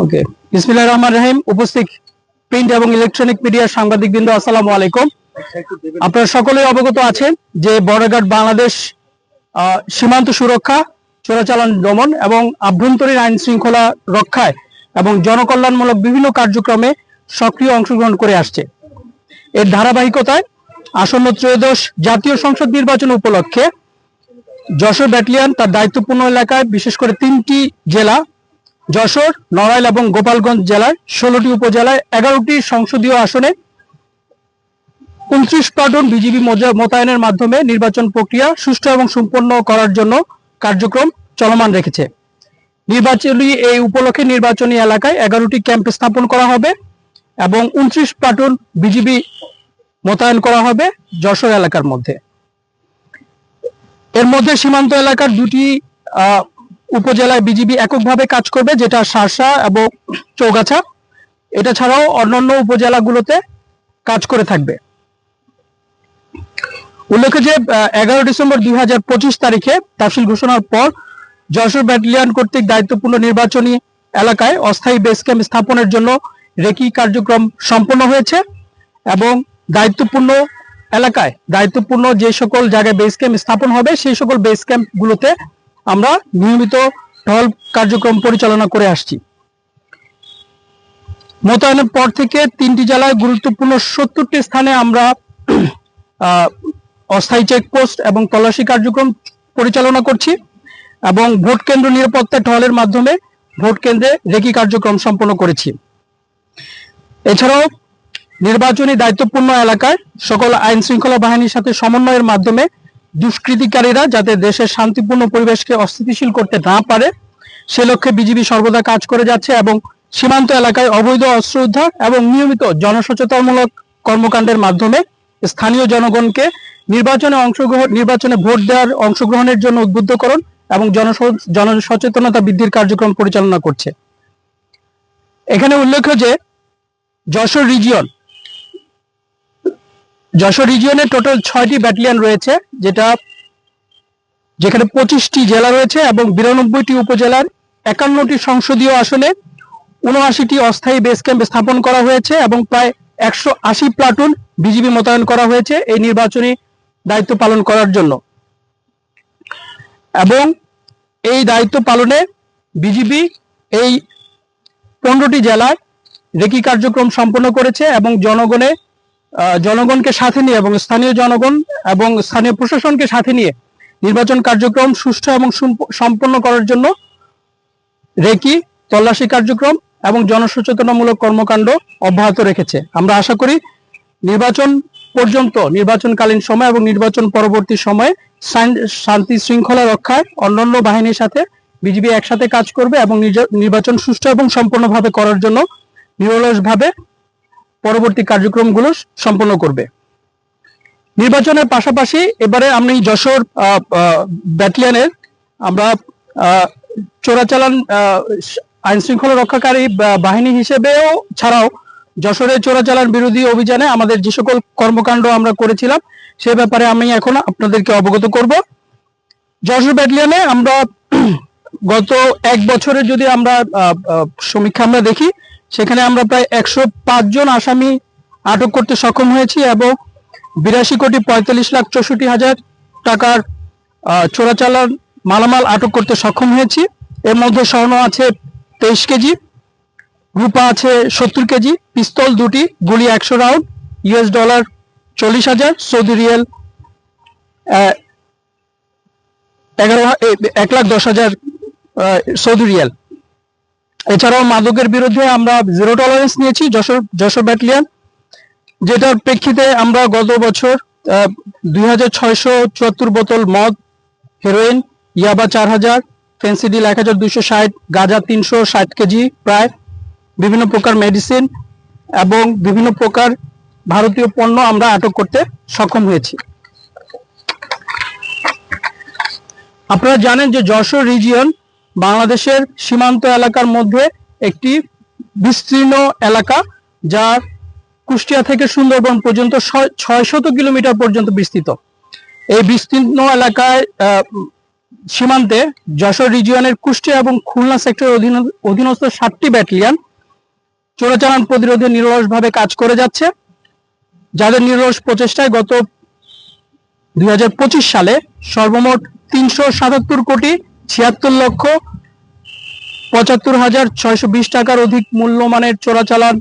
ওকে, বিসমিল্লাহির রহমানির রহিম। উপস্থিত প্রিন্ট এবং ইলেকট্রনিক মিডিয়ার সাংবাদিকবৃন্দ, আসসালামু আলাইকুম। আপনারা সকলেই অবগত আছেন যে বর্ডার বাংলাদেশ সীমান্ত সুরক্ষা, চোরাচালান দমন এবং আভ্যন্তরীণ আইন শৃঙ্খলা রক্ষায় এবং জনকল্যাণমূলক বিভিন্ন কার্যক্রমে সক্রিয় অংশগ্রহণ করে আসছে। এর ধারাবাহিকতায় আসন্ন ত্রয়োদশ জাতীয় সংসদ নির্বাচন উপলক্ষে যশোর ব্যাটালিয়ন তার দায়িত্বপূর্ণ এলাকায় বিশেষ করে 3টি জেলা যশোর, নড়াইল এবং গোপালগঞ্জ জেলায় 16টি উপজেলায় 11টি সংসদীয় আসনে 29 প্লাটুন বিজিবি মোতায়েনের মাধ্যমে নির্বাচন প্রক্রিয়া সুষ্ঠু এবং সম্পন্ন করার জন্য কার্যক্রম চলমান রেখেছে। নির্বাচনী এই উপলক্ষে নির্বাচনী এলাকায় 11টি ক্যাম্প স্থাপন করা হবে এবং 29 প্লাটুন বিজিবি মোতায়েন করা হবে যশোর এলাকার মধ্যে। এর মধ্যে সীমান্ত এলাকার 2টি উপজেলায় বিজিবি এককভাবে কাজ করবে, যেটা শার্শা এবং চৌগাছা। এটা ছাড়াও অন্যান্য উপজেলাগুলোতে কাজ করে থাকবে। উল্লেখ্য যে 11 ডিসেম্বর 2025 তারিখে তাফসিল ঘোষণার পর যশোর ব্যাটালিয়ন কর্তৃক দায়িত্বপূর্ণ নির্বাচনী এলাকায় অস্থায়ী বেস ক্যাম্প স্থাপনের জন্য রেকি কার্যক্রম সম্পন্ন হয়েছে এবং দায়িত্বপূর্ণ এলাকায় দায়িত্বপূর্ণ যে সকল জায়গায় বেস ক্যাম্প স্থাপন হবে সেই সকল বেস ক্যাম্পগুলোতে আমরা নিয়মিত টহল কার্যক্রম পরিচালনা করে আসছি। মোতায়েনের পর থেকে 3টি জেলায় গুরুত্বপূর্ণ 70টি স্থানে আমরা অস্থায়ী চেকপোস্ট এবং তল্লাশি কার্যক্রম পরিচালনা করছি এবং ভোট কেন্দ্র নিরাপত্তা টহলের মাধ্যমে ভোট কেন্দ্রে রেকি কার্যক্রম সম্পন্ন করেছি। এছাড়াও নির্বাচনী দায়িত্বপূর্ণ এলাকায় সকল আইন শৃঙ্খলা বাহিনীর সাথে সমন্বয়ের মাধ্যমে দুষ্কৃতিকারীরা যাতে দেশের শান্তিপূর্ণ পরিবেশকে অস্থিতিশীল করতে না পারে সে লক্ষ্যে বিজিবি সর্বদা কাজ করে যাচ্ছে এবং সীমান্ত এলাকায় অবৈধ অস্ত্র উদ্ধার এবং নিয়মিত জনসচেতনমূলক কর্মকাণ্ডের মাধ্যমে স্থানীয় জনগণকে নির্বাচনে ভোট দেওয়ার অংশগ্রহণের জন্য উদ্বুদ্ধকরণ এবং জনসচেতনতা বৃদ্ধির কার্যক্রম পরিচালনা করছে। এখানে উল্লেখ্য যে যশোর রিজিয়নে টোটাল 6টি ব্যাটালিয়ন রয়েছে, যেখানে 25টি জেলা রয়েছে এবং 92টি উপজেলার 51টি সংসদীয় আসনে 79টি অস্থায়ী বেস ক্যাম্প স্থাপন করা হয়েছে এবং প্রায় 180 প্লাটুন বিজিবি মোতায়েন করা হয়েছে এই নির্বাচনী দায়িত্ব পালন করার জন্য। এবং এই দায়িত্ব পালনে বিজিবি এই 15টি জেলায় রেকি কার্যক্রম সম্পন্ন করেছে এবং জনগণকে সাথে নিয়ে এবং স্থানীয় জনগণ এবং স্থানীয় প্রশাসনকে সাথে নিয়ে নির্বাচন কার্যক্রম সুষ্ঠু এবং সম্পন্ন করার জন্য রেকি, তল্লাশি কার্যক্রম এবং জনসচেতনমূলক কর্মকাণ্ড অব্যাহত রেখেছে। আমরা আশা করি নির্বাচনকালীন সময় এবং নির্বাচন পরবর্তী সময়ে শান্তি শৃঙ্খলা রক্ষায় অন্যান্য বাহিনীর সাথে বিজিবি একসাথে কাজ করবে এবং নির্বাচন সুষ্ঠু এবং সম্পূর্ণভাবে করার জন্য নিরলসভাবে পরবর্তী কার্যক্রমগুলো সম্পন্ন করবে। নির্বাচনের পাশাপাশি এবারে আমি যশোর ব্যাটালিয়নের আমরা চোরাচালান আইন শৃঙ্খলা রক্ষাকারী বাহিনী হিসেবেও ছাড়াও যশোরের চোরাচালান বিরোধী অভিযানে আমাদের যে সকল কর্মকাণ্ড আমরা করেছিলাম সে ব্যাপারে আমি এখন আপনাদেরকে অবগত করব। যশোর ব্যাটালিয়নে আমরা গত 1 বছরে যদি আমরা সমীক্ষা আমরা দেখি সেখানে আমরা প্রায় 105 জন আসামি আটক করতে সক্ষম হয়েছি এবং 82,45,64,000 টাকার চোরাচালান মালামাল আটক করতে সক্ষম হয়েছি। এর মধ্যে স্বর্ণ আছে 23 কেজি, রূপা আছে 70 কেজি, পিস্তল 2টি, গুলি 100 round, US dollar 40,000, Saudi Real 1,10,000 Saudi Real. এছাড়াও মাদকের বিরুদ্ধে আমরা 0 টলারেন্স নিয়েছি যশোর ব্যাটালিয়ন, যেটার প্রেক্ষিতে আমরা গত বছর 2,674 বোতল মদ, হেরোইন, ইয়াবা 4,000, ফেন্সিডিল 1,260, গাঁজা 360 কেজি প্রায়, বিভিন্ন প্রকার মেডিসিন এবং বিভিন্ন প্রকার ভারতীয় পণ্য আমরা আটক করতে সক্ষম হয়েছি। আপনারা জানেন যে যশোর রিজিয়ন বাংলাদেশের সীমান্ত এলাকার মধ্যে একটি বিস্তীর্ণ এলাকা, যা কুষ্টিয়া থেকে সুন্দরবন পর্যন্ত 600 কিলোমিটার পর্যন্ত বিস্তৃত। এই বিস্তীর্ণ এলাকায় সীমান্তে যশোর রিজিয়নের কুষ্টিয়া এবং খুলনা সেক্টরের অধীনস্থ 7টি ব্যাটালিয়ন চোরাচালান প্রতিরোধে নিরলসভাবে কাজ করে যাচ্ছে, যাদের নিরলস প্রচেষ্টায় গত 2025 সালে সর্বমোট 377,76,75,620 টাকার অধিক মূল্যমানের চোরাচালান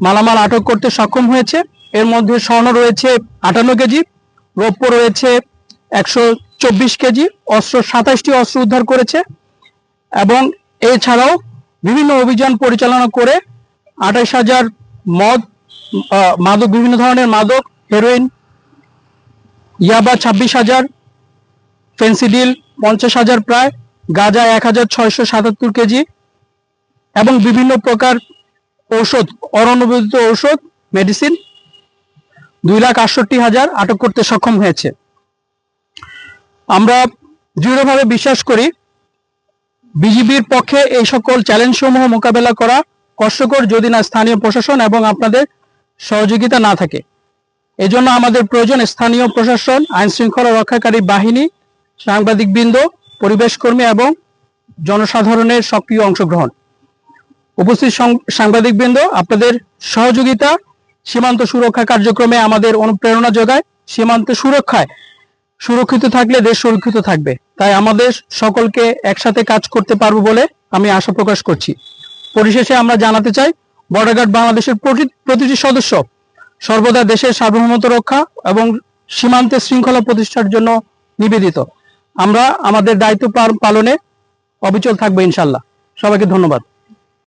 মালামাল আটক করতে সক্ষম হয়েছে। এর মধ্যে স্বর্ণ রয়েছে 58 কেজি, রৌপ্য রয়েছে 124 কেজি, অস্ত্র 27টি অস্ত্র উদ্ধার করেছে এবং এছাড়াও বিভিন্ন অভিযান পরিচালনা করে 28,000 মাদক, বিভিন্ন ধরনের মাদক, হেরোইন, ইয়াবা 26,000, ফেন্সিডিল 50,000 প্রায়, গাঁজা 1,677 কেজি এবং বিভিন্ন প্রকার ঔষধ, অননুমোদিত ঔষধ, মেডিসিন 2,68,000 আটক করতে সক্ষম হয়েছে। আমরা দৃঢ়ভাবে বিশ্বাস করি বিজিবির পক্ষে এই সকল চ্যালেঞ্জ সমূহ মোকাবেলা করা কষ্টকর যদি না স্থানীয় প্রশাসন এবং আপনাদের সহযোগিতা না থাকে। এজন্য আমাদের প্রয়োজন স্থানীয় প্রশাসন, আইন শৃঙ্খলা রক্ষাকারী বাহিনী, সাংবাদিকবৃন্দ, পরিবেশ কর্মী এবং জনসাধারণের সক্রিয় অংশগ্রহণ। উপস্থিত সাংবাদিকবৃন্দ, আপনাদের সহযোগিতা সীমান্ত সুরক্ষা কার্যক্রমে আমাদের অনুপ্রেরণা যোগায়। সীমান্ত সুরক্ষায় সুরক্ষিত থাকলে দেশ সুরক্ষিত থাকবে, তাই আমাদের সকলকে একসাথে কাজ করতে পারবো বলে আমি আশা প্রকাশ করছি। পরিশেষে আমরা জানাতে চাই, বর্ডার গার্ড বাংলাদেশের প্রতিটি সদস্য সর্বদা দেশের সার্বভৌমত্ব রক্ষা এবং সীমান্তে শৃঙ্খলা প্রতিষ্ঠার জন্য নিবেদিত। আমরা আমাদের দায়িত্ব পালনে অবিচল থাকবো ইনশাল্লাহ। সবাইকে ধন্যবাদ।